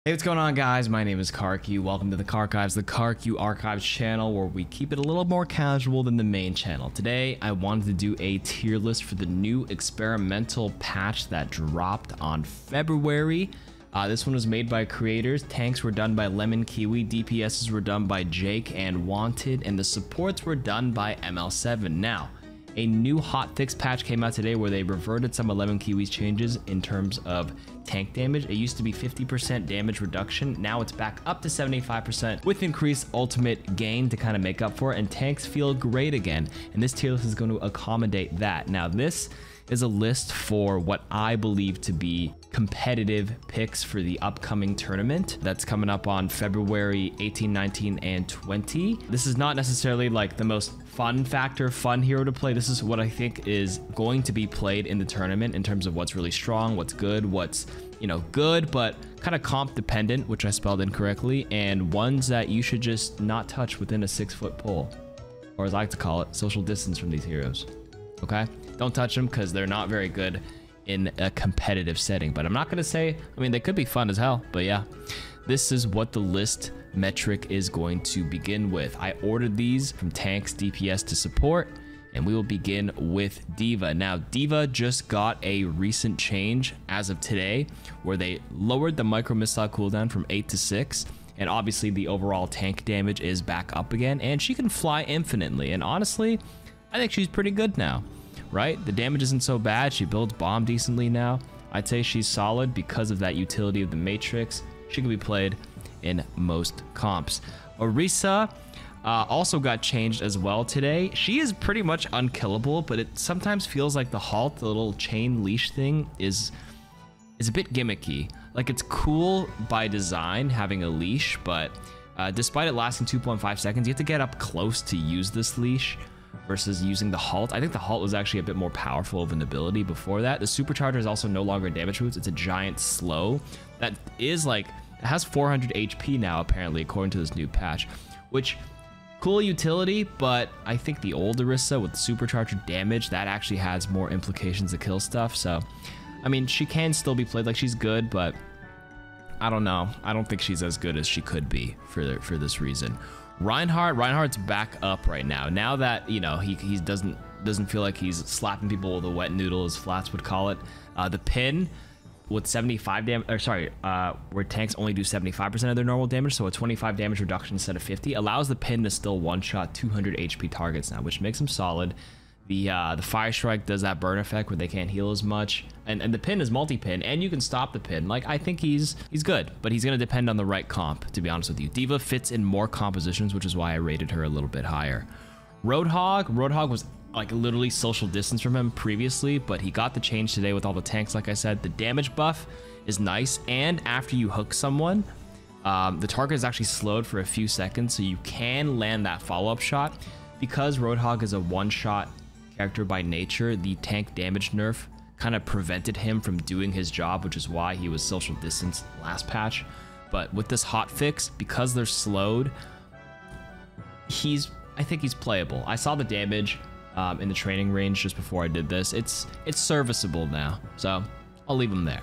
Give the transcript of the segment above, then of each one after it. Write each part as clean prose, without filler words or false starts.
Hey, what's going on, guys? My name is KarQ. Welcome to the KarQives, the KarQ Archives channel, where we keep it a little more casual than the main channel. Today, I wanted to do a tier list for the new experimental patch that dropped on February. This one was made by creators. Tanks were done by Lemon Kiwi, DPSs were done by Jake and Wanted, and the supports were done by ML7. Now, a new hotfix patch came out today where they reverted some of Lemon Kiwi's changes in terms of tank damage. It used to be 50% damage reduction. Now it's back up to 75% with increased ultimate gain to kind of make up for it, and tanks feel great again. And this tier list is going to accommodate that. Now, this is a list for what I believe to be competitive picks for the upcoming tournament that's coming up on February 18, 19, and 20. This is not necessarily like the most fun hero to play. This is what I think is going to be played in the tournament in terms of what's really strong, what's good, what's, you know, good, but kind of comp dependent, which I spelled incorrectly, and ones that you should just not touch within a 6-foot pole, or as I like to call it, social distance from these heroes. Okay? Don't touch them because they're not very good in a competitive setting. But I'm not going to say, I mean, they could be fun as hell, but yeah. This is what the list metric is going to begin with. I ordered these from tanks, DPS to support, and we will begin with Diva. Now, Diva just got a recent change as of today where they lowered the micro missile cooldown from 8 to 6. And obviously the overall tank damage is back up again, and she can fly infinitely. And honestly, I think she's pretty good now, right? The damage isn't so bad. She builds bomb decently now. I'd say she's solid because of that utility of the Matrix. She can be played in most comps. Orisa also got changed as well today. She is pretty much unkillable, but it sometimes feels like the halt, the little chain leash thing, is a bit gimmicky. Like, it's cool by design having a leash, but despite it lasting 2.5 seconds, you have to get up close to use this leash versus using the halt. I think the halt was actually a bit more powerful of an ability before that. The supercharger is also no longer damage boost. It's a giant slow that is like, it has 400 HP now apparently according to this new patch, which cool utility, but I think the old Orisa with the supercharger damage, that actually has more implications to kill stuff. So I mean, she can still be played, like she's good, but I don't know. I don't think she's as good as she could be for this reason. Reinhardt's back up right now. Now that, you know, he doesn't feel like he's slapping people with a wet noodle, as Flats would call it. The pin with 75 damage, or sorry, where tanks only do 75% of their normal damage, so a 25 damage reduction instead of 50 allows the pin to still one-shot 200 HP targets now, which makes him solid. The Fire Strike does that burn effect where they can't heal as much, and the pin is multi-pin, and you can stop the pin. Like, I think he's good, but he's gonna depend on the right comp, to be honest with you. Diva fits in more compositions, which is why I rated her a little bit higher. Roadhog was like literally social distance from him previously, but he got the change today with all the tanks. Like I said, the damage buff is nice, and after you hook someone, the target is actually slowed for a few seconds, so you can land that follow-up shot. Because Roadhog is a one-shot character by nature, the tank damage nerf kind of prevented him from doing his job, which is why he was social distance last patch. But with this hotfix, because they're slowed, I think he's playable. I saw the damage in the training range just before I did this. It's serviceable now, so I'll leave him there.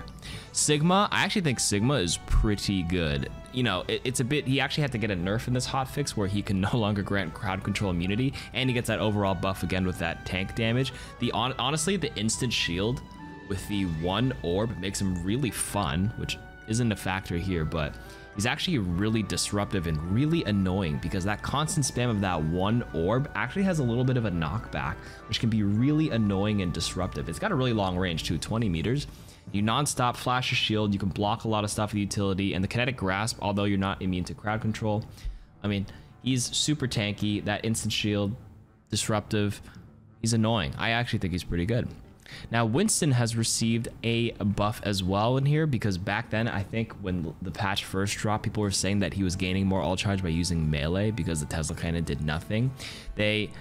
Sigma, I actually think Sigma is pretty good. You know, it's a bit, he actually had to get a nerf in this hotfix where he can no longer grant crowd control immunity, and he gets that overall buff again with that tank damage. Honestly, the instant shield with the one orb makes him really fun, which isn't a factor here, but he's actually really disruptive and really annoying because that constant spam of that one orb actually has a little bit of a knockback, which can be really annoying and disruptive. It's got a really long range too, 20 meters. You non-stop flash your shield, you can block a lot of stuff with utility, and the kinetic grasp, although you're not immune to crowd control, I mean, he's super tanky. That instant shield, disruptive, he's annoying. I actually think he's pretty good. Now, Winston has received a buff as well in here, because back then, I think when the patch first dropped, people were saying that he was gaining more ult charge by using melee because the Tesla cannon did nothing. They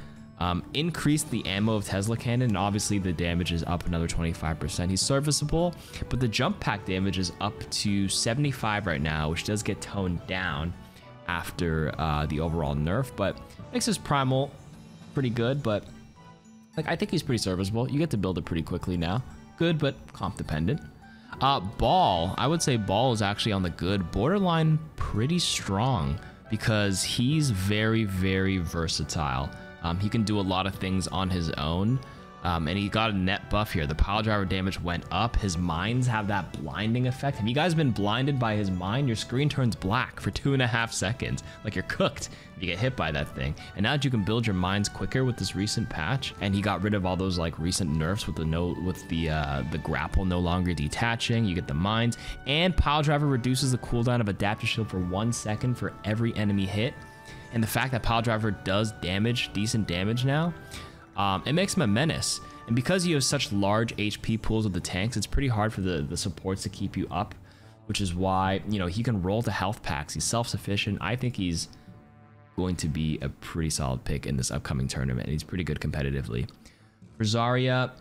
increased the ammo of Tesla cannon, and obviously the damage is up another 25%. He's serviceable, but the jump pack damage is up to 75 right now, which does get toned down after the overall nerf, but makes his primal pretty good. But like, I think he's pretty serviceable. You get to build it pretty quickly now. Good, but comp dependent. Ball, I would say Ball is actually on the good borderline, pretty strong, because he's very, very versatile. He can do a lot of things on his own. And he got a net buff here. The pile driver damage went up. His mines have that blinding effect. Have you guys been blinded by his mine? Your screen turns black for 2.5 seconds. Like you're cooked if you get hit by that thing. And now that you can build your mines quicker with this recent patch, and he got rid of all those like recent nerfs with the grapple no longer detaching. You get the mines, and pile driver reduces the cooldown of adaptive shield for 1 second for every enemy hit. And the fact that pile driver does damage, decent damage now, it makes him a menace. And because you have such large HP pools of the tanks, it's pretty hard for the supports to keep you up, which is why, you know, he can roll to health packs. He's self-sufficient. I think he's going to be a pretty solid pick in this upcoming tournament. He's pretty good competitively. Rosaria,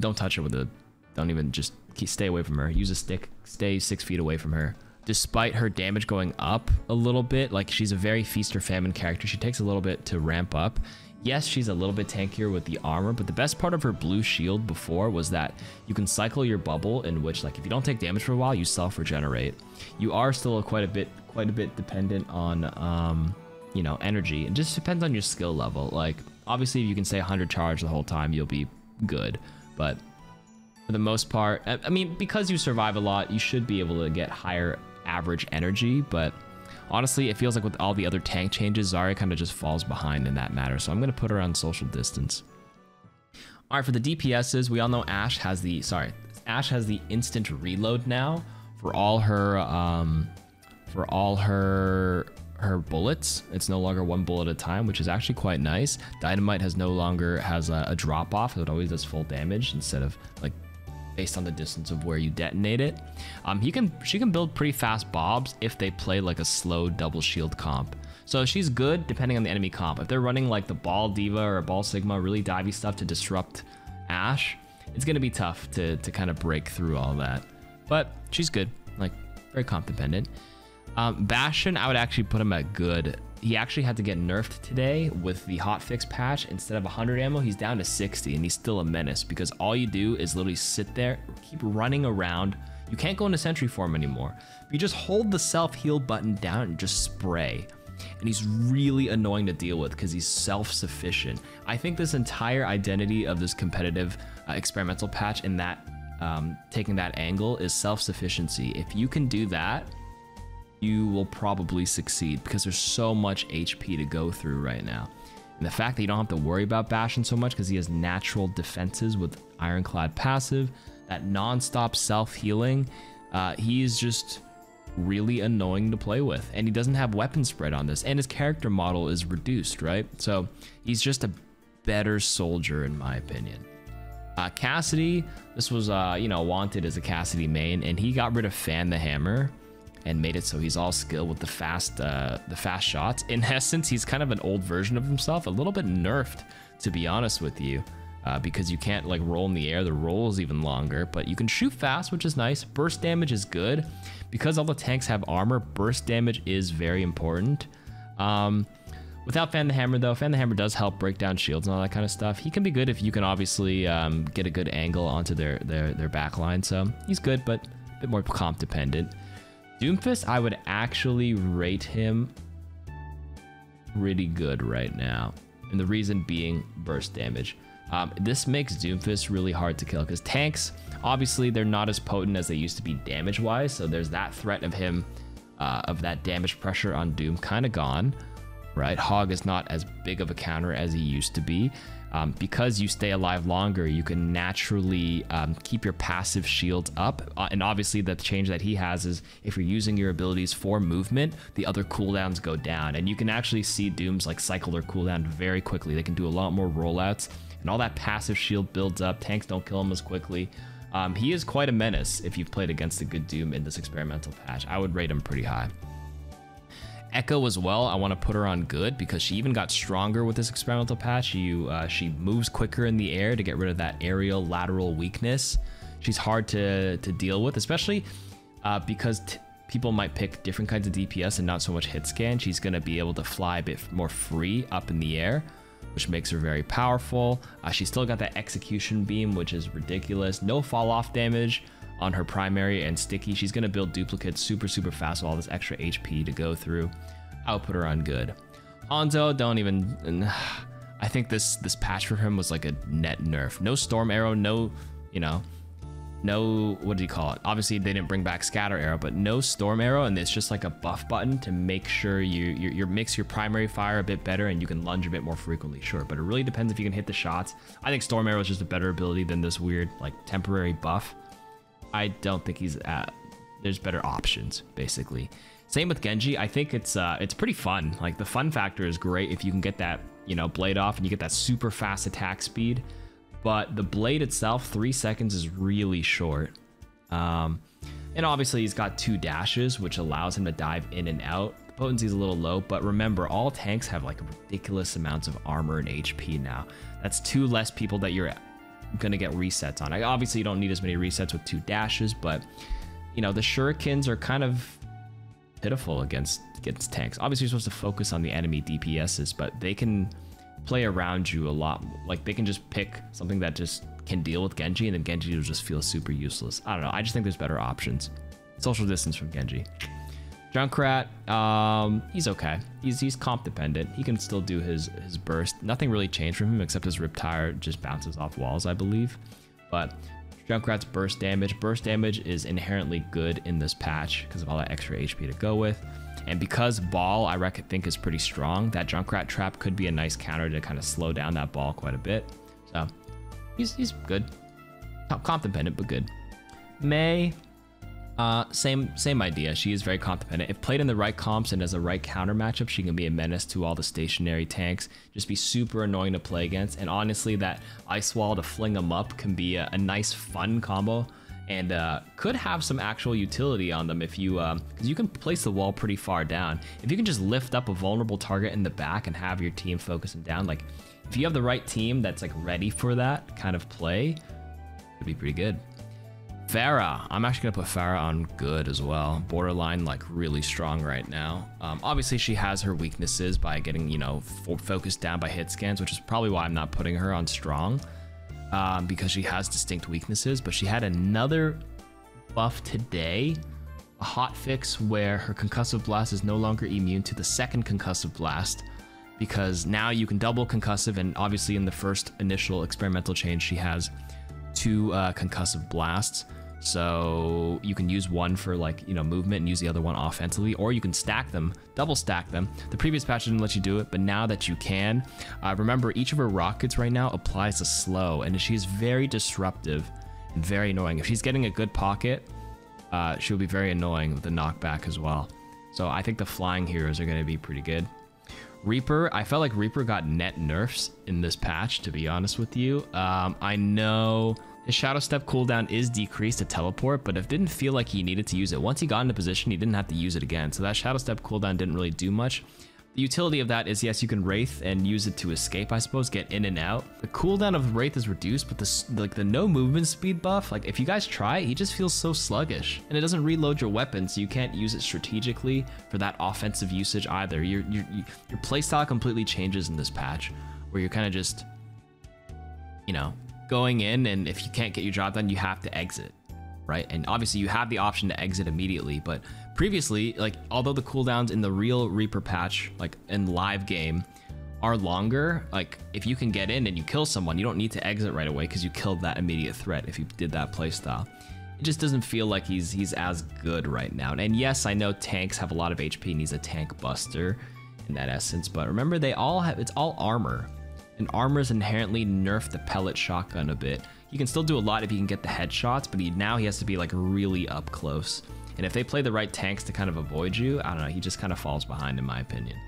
don't touch her with a, don't even, just stay away from her. Use a stick, stay 6 feet away from her. Despite her damage going up a little bit, like she's a very feast or famine character. She takes a little bit to ramp up. Yes, she's a little bit tankier with the armor, but the best part of her blue shield before was that you can cycle your bubble, in which, like, if you don't take damage for a while, you self-regenerate. You are still quite a bit dependent on, you know, energy. It just depends on your skill level. Like, obviously, if you can stay 100 charge the whole time, you'll be good. But for the most part, I mean, because you survive a lot, you should be able to get higher average energy, but honestly, it feels like with all the other tank changes, Zarya kind of just falls behind in that matter, so I'm going to put her on social distance. All right, for the DPSs, we all know Ashe has the instant reload now for all her bullets. It's no longer 1 bullet at a time, which is actually quite nice. Dynamite no longer has a drop off. It always does full damage instead of like based on the distance of where you detonate it. She can build pretty fast bobs if they play like a slow double shield comp. So she's good depending on the enemy comp. If they're running like the Ball Diva or Ball Sigma, really divey stuff to disrupt Ashe, it's gonna be tough to kind of break through all that. But she's good, like very comp dependent. Bastion, I would actually put him at good. He actually had to get nerfed today with the hotfix patch. Instead of 100 ammo, he's down to 60, and he's still a menace because all you do is literally sit there, keep running around. You can't go into sentry form anymore. You just hold the self-heal button down and just spray. And he's really annoying to deal with because he's self-sufficient. I think this entire identity of this competitive experimental patch in that taking that angle is self-sufficiency. If you can do that, you will probably succeed because there's so much HP to go through right now. And the fact that you don't have to worry about Bastion so much because he has natural defenses with Ironclad passive, that non-stop self-healing, he's just really annoying to play with. And he doesn't have weapon spread on this, and his character model is reduced, right? So he's just a better soldier in my opinion. Cassidy, this was you know, wanted as a Cassidy main, and he got rid of Fan the Hammer and made it so he's all skill with the fast shots. In essence, he's kind of an old version of himself, a little bit nerfed, to be honest with you, because you can't like roll in the air. The roll is even longer, but you can shoot fast, which is nice. Burst damage is good. Because all the tanks have armor, burst damage is very important. Without Fan the Hammer though, Fan the Hammer does help break down shields and all that kind of stuff. He can be good if you can obviously get a good angle onto their backline, so he's good, but a bit more comp dependent. Doomfist, I would actually rate him pretty good right now. And the reason being burst damage. This makes Doomfist really hard to kill because tanks, obviously they're not as potent as they used to be damage wise. So there's that threat of him, of that damage pressure on Doom kind of gone, right? Hog is not as big of a counter as he used to be. Because you stay alive longer, you can naturally keep your passive shields up. And obviously the change that he has is if you're using your abilities for movement, the other cooldowns go down. And you can actually see Dooms like cycle their cooldown very quickly. They can do a lot more rollouts and all that passive shield builds up. Tanks don't kill him as quickly. He is quite a menace if you've played against a good Doom in this experimental patch. I would rate him pretty high. Echo as well, I want to put her on good because she even got stronger with this experimental patch. She moves quicker in the air to get rid of that aerial lateral weakness. She's hard to deal with, especially because people might pick different kinds of DPS and not so much hit scan. She's going to be able to fly a bit more free up in the air, which makes her very powerful. She's still got that execution beam, which is ridiculous. No fall off damage. on her primary and sticky, she's going to build duplicates super fast with all this extra HP to go through. I would put her on good. Hanzo, don't even... I think this patch for him was like a net nerf. No Storm Arrow, no, you know, no, what do you call it? Obviously, they didn't bring back Scatter Arrow, but no Storm Arrow, and it's just like a buff button to make sure you mix your primary fire a bit better and you can lunge a bit more frequently, sure. But it really depends if you can hit the shots. I think Storm Arrow is just a better ability than this weird, like, temporary buff. I don't think he's at... There's better options, basically. Same with Genji. I think it's pretty fun. Like, the fun factor is great if you can get that, you know, blade off and you get that super fast attack speed. But the blade itself, 3 seconds is really short. And obviously he's got 2 dashes, which allows him to dive in and out. The potency is a little low, but remember, all tanks have like ridiculous amounts of armor and HP now. That's 2 less people that you're gonna get resets on. Obviously you don't need as many resets with 2 dashes, but you know, the shurikens are kind of pitiful against tanks. Obviously you're supposed to focus on the enemy DPSs, but they can play around you a lot. Like, they can just pick something that just can deal with Genji, and then Genji will just feel super useless. I don't know. I just think there's better options. Social distance from Genji. Junkrat, he's okay. He's comp dependent. He can still do his burst. Nothing really changed from him except his Riptire just bounces off walls, I believe. But Junkrat's burst damage. Burst damage is inherently good in this patch because of all that extra HP to go with. And because ball, I think, is pretty strong, that Junkrat trap could be a nice counter to kind of slow down that ball quite a bit. So he's good. Comp dependent, but good. Mei, same idea. She is very comp dependent. If played in the right comps and as a right counter matchup, she can be a menace to all the stationary tanks. Just be super annoying to play against. And honestly, that ice wall to fling them up can be a nice, fun combo. And could have some actual utility on them if you, because you can place the wall pretty far down. If you can just lift up a vulnerable target in the back and have your team focus them down, like if you have the right team that's like ready for that kind of play, it'd be pretty good. Pharah, I'm actually gonna put Pharah on good as well. Borderline, like, really strong right now. Obviously she has her weaknesses by getting, you know, focused down by hit scans, which is probably why I'm not putting her on strong. Because she has distinct weaknesses, but she had another buff today, a hot fix where her concussive blast is no longer immune to the second concussive blast, because now you can double concussive, and obviously in the first initial experimental change she has 2 concussive blasts, so you can use one for, like, you know, movement and use the other one offensively, or you can stack them, double stack them. The previous patch didn't let you do it, but now that you can, remember, each of her rockets right now applies a slow, and she's very disruptive and very annoying. If she's getting a good pocket, she'll be very annoying with the knockback as well. So I think the flying heroes are going to be pretty good. Reaper, I felt like Reaper got net nerfs in this patch, to be honest with you. I know his Shadow Step cooldown is decreased to teleport, but it didn't feel like he needed to use it. Once he got into position, he didn't have to use it again. So that Shadow Step cooldown didn't really do much. The utility of that is, yes, you can Wraith and use it to escape, I suppose, get in and out. The cooldown of Wraith is reduced, but the no movement speed buff, like, if you guys try it, he just feels so sluggish. And it doesn't reload your weapon, so you can't use it strategically for that offensive usage either. Your playstyle completely changes in this patch, where you're kind of just, you know, going in, and if you can't get your job done, you have to exit, right? And obviously you have the option to exit immediately, but previously, like, although the cooldowns in the real Reaper patch, like in live game, are longer, like, if you can get in and you kill someone, you don't need to exit right away because you killed that immediate threat if you did that playstyle. It just doesn't feel like he's as good right now. And yes, I know tanks have a lot of HP and he's a tank buster in that essence, but remember, it's all armor. And armor's inherently nerfed the pellet shotgun a bit. You can still do a lot if you can get the headshots, but now he has to be, like, really up close. And if they play the right tanks to kind of avoid you, I don't know, he just kind of falls behind in my opinion.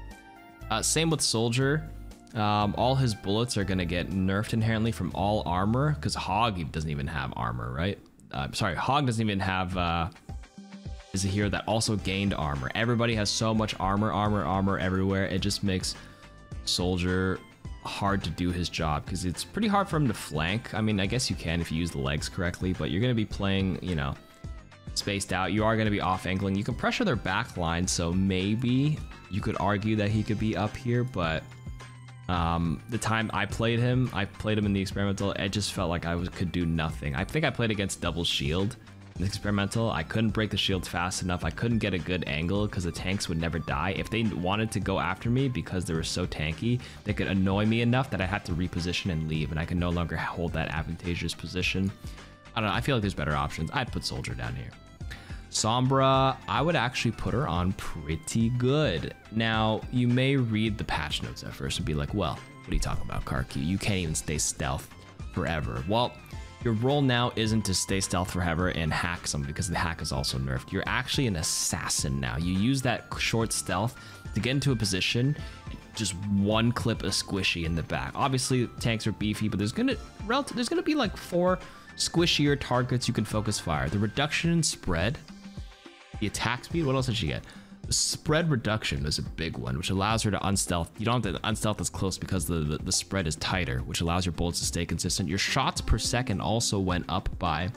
Same with Soldier. All his bullets are gonna get nerfed inherently from all armor, because Hog doesn't even have armor, right? Sorry, Hog doesn't even have, is a hero that also gained armor. Everybody has so much armor everywhere. It just makes Soldier hard to do his job, because it's pretty hard for him to flank. I mean, I guess you can if you use the legs correctly, but you're gonna be playing, you know, spaced out. You are going to be off angling. You can pressure their back line, so maybe you could argue that he could be up here, but the time I played him in the experimental, it just felt like I could do nothing. I think I played against double shield, In the experimental, I couldn't break the shields fast enough. I couldn't get a good angle because the tanks would never die. If they wanted to go after me because they were so tanky, they could annoy me enough that I had to reposition and leave, and I could no longer hold that advantageous position. I don't know, I feel like there's better options. I'd put Soldier down here. Sombra, I would actually put her on pretty good. Now, you may read the patch notes at first and be like, well, what are you talking about, KarQ? You can't even stay stealth forever. Well, your role now isn't to stay stealth forever and hack somebody because the hack is also nerfed. You're actually an assassin now. You use that short stealth to get into a position, just one clip a squishy in the back. Obviously, tanks are beefy, but there's gonna be like 4 squishier targets you can focus fire. The reduction in spread, the attack speed, what else did she get? The spread reduction is a big one, which allows her to unstealth. You don't have to unstealth as close because the spread is tighter, which allows your bullets to stay consistent. Your shots per second also went up by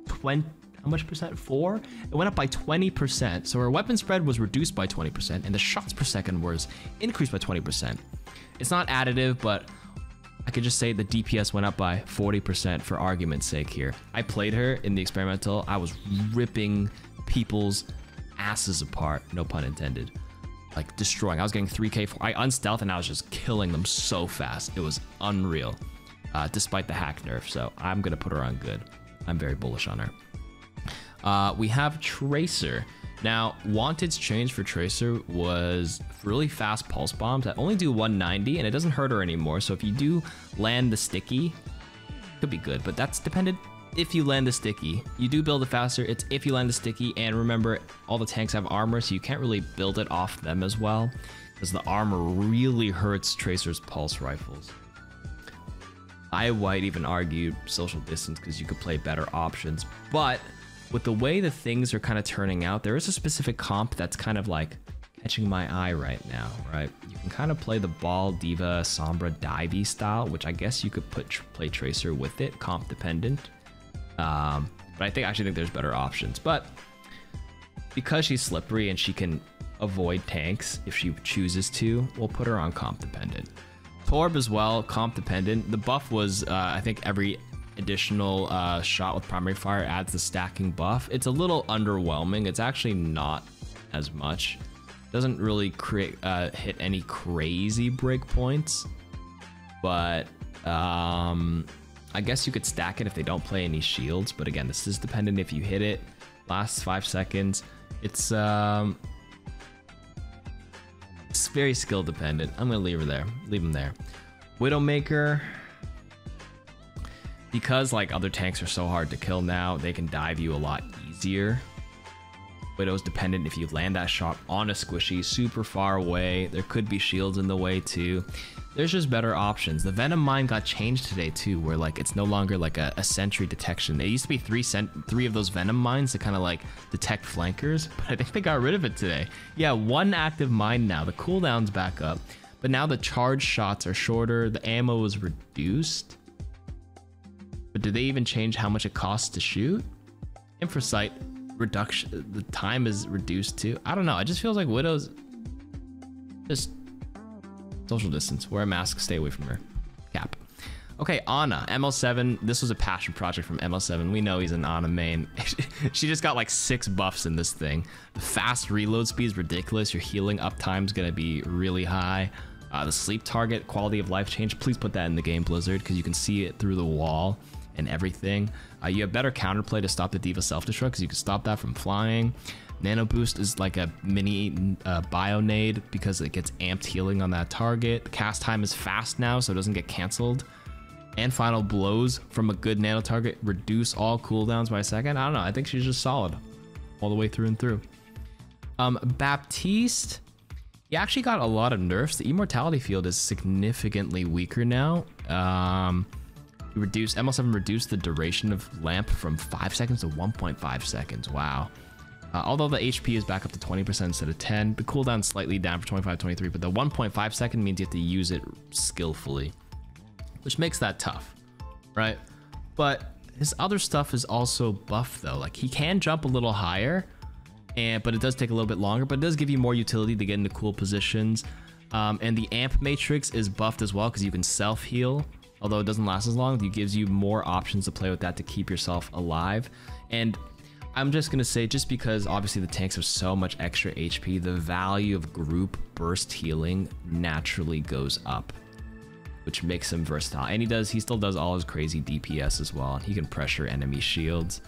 20, how much percent? 4? It went up by 20%. So her weapon spread was reduced by 20%, and the shots per second was increased by 20%. It's not additive, but I could just say the DPS went up by 40% for argument's sake here. I played her in the experimental. I was ripping people's asses apart, no pun intended, like destroying. I was getting 3k. I unstealth and I was just killing them so fast. It was unreal, despite the hack nerf. So I'm gonna put her on good. I'm very bullish on her. We have Tracer. Now, Wanted's change for Tracer was really fast pulse bombs that only do 190, and it doesn't hurt her anymore. So if you do land the sticky, it could be good, but that's dependent. If you land the sticky, you do build it faster. It's if you land the sticky, and remember, all the tanks have armor, so you can't really build it off them as well, because the armor really hurts Tracer's pulse rifles. I might even argue social distance because you could play better options, but with the way the things are kind of turning out, there is a specific comp that's kind of like catching my eye right now, right? You can kind of play the Ball, Diva, Sombra, Divey style, which I guess you could play Tracer with it, comp dependent. But I actually think there's better options. But because she's slippery and she can avoid tanks if she chooses to, we'll put her on comp dependent. Torb as well, comp dependent. The buff was, I think every additional shot with primary fire adds the stacking buff. It's a little underwhelming. It's actually not as much. Doesn't really create hit any crazy breakpoints, but I guess you could stack it if they don't play any shields, but again, this is dependent if you hit it. Last 5 seconds. It's very skill dependent. I'm gonna leave her there. Leave him there. Widowmaker, because like other tanks are so hard to kill now, they can dive you a lot easier. Widow's dependent if you land that shot on a squishy super far away. There could be shields in the way too. There's just better options. The Venom Mine got changed today too, where like it's no longer like a sentry detection. It used to be 3 of those Venom Mines to kind of like detect flankers, but I think they got rid of it today. Yeah, 1 active mine now. The cooldown's back up, but now the charge shots are shorter. The ammo is reduced. But did they even change how much it costs to shoot? Infrasight reduction, the time is reduced too. I don't know. It just feels like Widow's just social distance. Wear a mask, stay away from her. Cap. Okay, Ana, ML7. This was a passion project from ML7. We know he's an Ana main. She just got like 6 buffs in this thing. The fast reload speed is ridiculous. Your healing uptime is gonna be really high. The sleep target, quality of life change. Please put that in the game, Blizzard, because you can see it through the wall and everything. You have better counterplay to stop the Diva self-destruct because you can stop that from flying. Nano Boost is like a mini bio-nade because it gets amped healing on that target. The cast time is fast now, so it doesn't get canceled. And final blows from a good nano target reduce all cooldowns by a second. I don't know. I think she's just solid all the way through and through. Baptiste, he actually got a lot of nerfs. The immortality field is significantly weaker now. ML7 reduced the duration of lamp from 5 seconds to 1.5 seconds. Wow. Although the HP is back up to 20% instead of 10, the cooldown slightly down for 25, 23, but the 1.5 second means you have to use it skillfully, which makes that tough, right? But his other stuff is also buffed though. Like he can jump a little higher, but it does take a little bit longer, but it does give you more utility to get into cool positions. And the amp matrix is buffed as well because you can self-heal. Although it doesn't last as long, it gives you more options to play with that to keep yourself alive. And I'm just gonna say, just because obviously the tanks have so much extra HP, the value of group burst healing naturally goes up, which makes him versatile. And he still does all his crazy DPS as well. He can pressure enemy shields.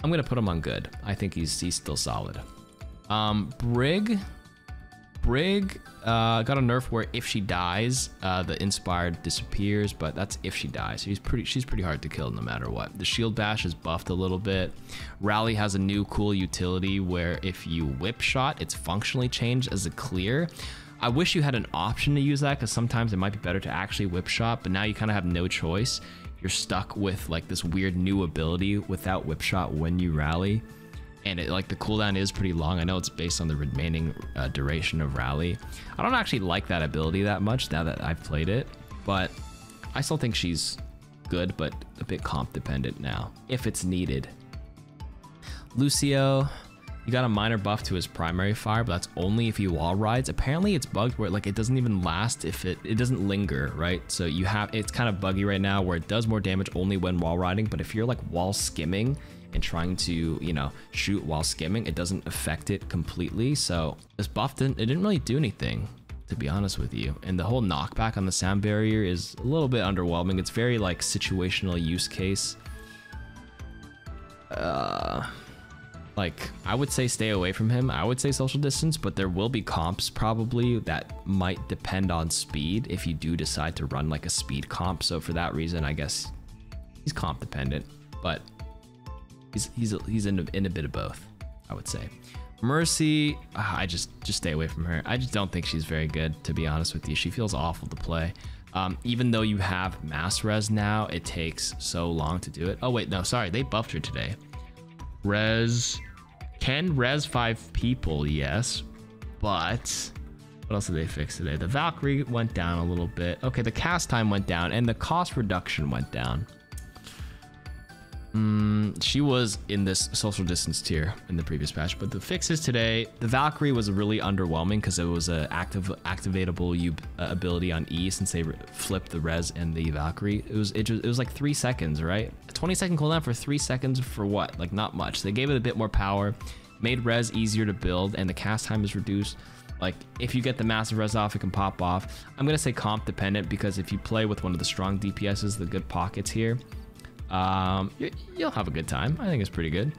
I'm gonna put him on good. I think he's still solid. Brig got a nerf where if she dies, the inspired disappears, but that's if she dies. She's pretty hard to kill no matter what. The shield bash is buffed a little bit. Rally has a new cool utility where if you whip shot, it's functionally changed as a clear. I wish you had an option to use that, because sometimes it might be better to actually whip shot, but now you kind of have no choice. You're stuck with like this weird new ability without whip shot when you rally. And it, like, the cooldown is pretty long. I know it's based on the remaining duration of rally. I don't actually like that ability that much now that I've played it, but I still think she's good, but a bit comp dependent now, if it's needed. Lucio, you got a minor buff to his primary fire, but that's only if he wall rides. Apparently it's bugged where like it doesn't even last if it doesn't linger, right? So you have, it's kind of buggy right now where it does more damage only when wall riding, but if you're like wall skimming and trying to, you know, shoot while skimming, it doesn't affect it completely. So this buff didn't really do anything, to be honest with you. And the whole knockback on the sound barrier is a little bit underwhelming. It's very like situational use case. Like, I would say stay away from him. I would say social distance, but there will be comps probably that might depend on speed if you do decide to run like a speed comp. So for that reason, I guess he's comp dependent, but he's in a bit of both, I would say. Mercy, I just stay away from her. I just don't think she's very good, to be honest with you. She feels awful to play. Even though you have mass res now, it takes so long to do it. Oh wait, no, sorry, they buffed her today. Can res 5 people, yes, but what else did they fix today? The Valkyrie went down a little bit. Okay, the cast time went down and the cost reduction went down. She was in this social distance tier in the previous patch, but the fixes today, the Valkyrie was really underwhelming because it was a activatable ability on E since they flipped the res and the Valkyrie. It was like 3 seconds, right? A 20-second cooldown for 3 seconds for what? Like, not much. They gave it a bit more power, made res easier to build, and the cast time is reduced. Like, if you get the massive res off, it can pop off. I'm gonna say comp dependent, because if you play with one of the strong DPSs, the good pockets here, you'll have a good time. I think it's pretty good.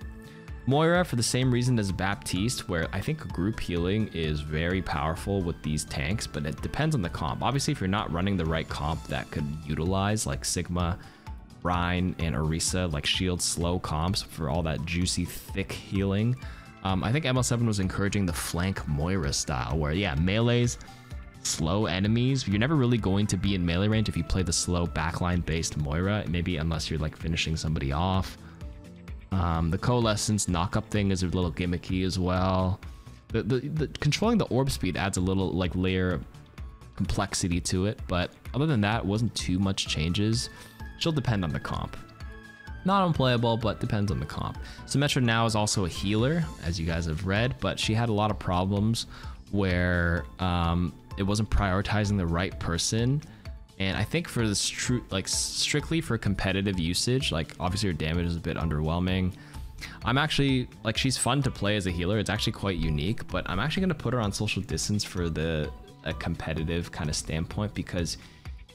Moira, for the same reason as Baptiste, where I think group healing is very powerful with these tanks, but it depends on the comp. Obviously, if you're not running the right comp that could utilize like Sigma, Rhine, and Orisa, like shield slow comps for all that juicy, thick healing, I think ML7 was encouraging the flank Moira style, where yeah, melees, slow enemies, you're never really going to be in melee range if you play the slow backline based Moira, maybe unless you're like finishing somebody off. The coalescence knock-up thing is a little gimmicky as well. The controlling the orb speed adds a little like layer of complexity to it, but other than that, it wasn't too much changes. She'll depend on the comp. Not unplayable, but depends on the comp. Symmetra now is also a healer, as you guys have read, but she had a lot of problems where it wasn't prioritizing the right person. And I think for this strictly for competitive usage, like obviously her damage is a bit underwhelming. I'm actually like, she's fun to play as a healer. It's actually quite unique, but I'm actually gonna put her on social distance for a competitive kind of standpoint, because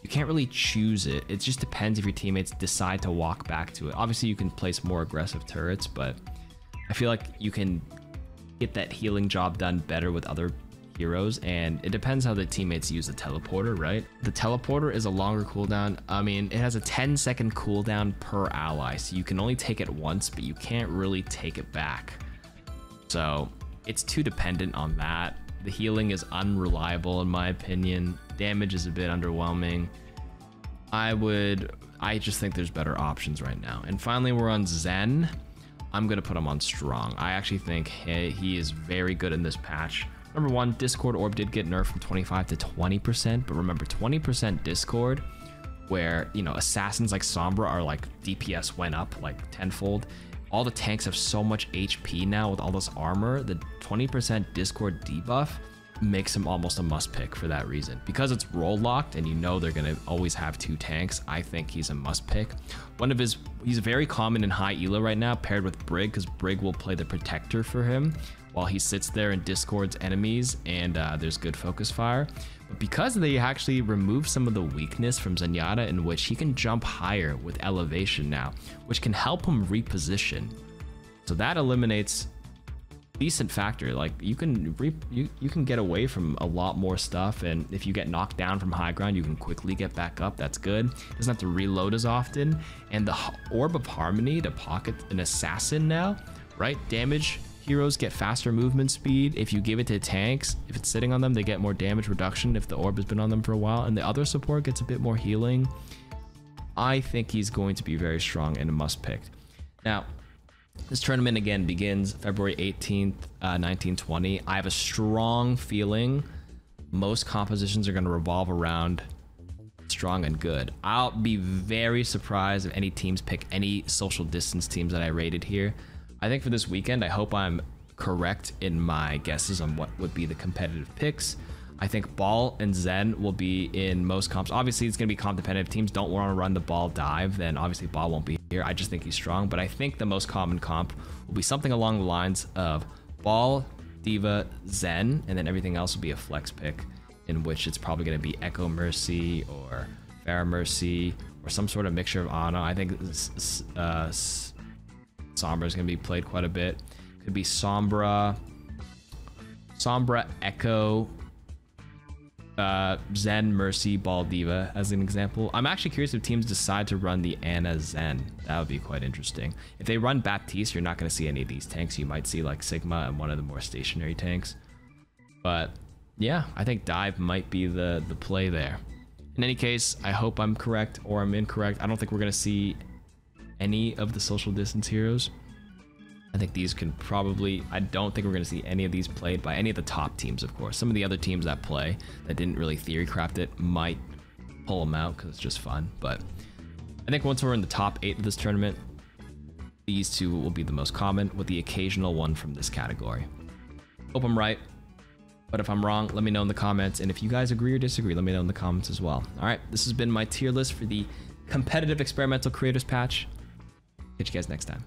you can't really choose it. It just depends if your teammates decide to walk back to it. Obviously you can place more aggressive turrets, but I feel like you can get that healing job done better with other heroes, and it depends how the teammates use the teleporter, right? The teleporter is a longer cooldown. I mean, it has a 10-second cooldown per ally, so you can only take it once, but you can't really take it back. So it's too dependent on that. The healing is unreliable in my opinion. Damage is a bit underwhelming. I just think there's better options right now. And finally, we're on Zen. I'm gonna put him on strong. I actually think he is very good in this patch. Number one, Discord Orb did get nerfed from 25 to 20%, but remember 20% Discord, where, you know, assassins like Sombra are like DPS went up like tenfold. All the tanks have so much HP now with all this armor. The 20% Discord debuff makes him almost a must pick for that reason. Because it's role locked and you know they're gonna always have 2 tanks, I think he's a must pick. He's very common in high elo right now, paired with Brig, because Brig will play the protector for him while he sits there and discords enemies, and there's good focus fire. But because they actually remove some of the weakness from Zenyatta, in which he can jump higher with elevation now, which can help him reposition. So that eliminates decent factor. Like you can get away from a lot more stuff, and if you get knocked down from high ground, you can quickly get back up. That's good. Doesn't have to reload as often. And the Orb of Harmony to pocket an assassin now, right? Damage heroes get faster movement speed. If you give it to tanks, if it's sitting on them, they get more damage reduction if the orb has been on them for a while, and the other support gets a bit more healing. I think he's going to be very strong and a must pick. Now, this tournament again begins February 18th, 1920. I have a strong feeling most compositions are going to revolve around strong and good. I'll be very surprised if any teams pick any social distance teams that I rated here. I think for this weekend, I hope I'm correct in my guesses on what would be the competitive picks. I think Ball and Zen will be in most comps. Obviously, it's going to be comp dependent. If teams don't want to run the Ball dive, then obviously Ball won't be here. I just think he's strong, but I think the most common comp will be something along the lines of Ball, Diva, Zen, and then everything else will be a flex pick, in which it's probably going to be Echo Mercy or Pharah Mercy or some sort of mixture of Ana. I think Sombra is going to be played quite a bit. Could be Sombra, Echo, Zen, Mercy, Ball, Diva as an example. I'm actually curious if teams decide to run the Ana Zen. That would be quite interesting. If they run Baptiste, you're not going to see any of these tanks. You might see like Sigma and one of the more stationary tanks. But yeah, I think dive might be the play there. In any case, I hope I'm correct or I'm incorrect. I don't think we're going to see any of the social distance heroes. I think these can probably, I don't think we're going to see any of these played by any of the top teams, of course. Some of the other teams that play that didn't really theory craft it might pull them out because it's just fun. But I think once we're in the top 8 of this tournament, these 2 will be the most common, with the occasional one from this category. Hope I'm right, but if I'm wrong, let me know in the comments. And if you guys agree or disagree, let me know in the comments as well. All right, this has been my tier list for the competitive experimental creators patch. Catch you guys next time.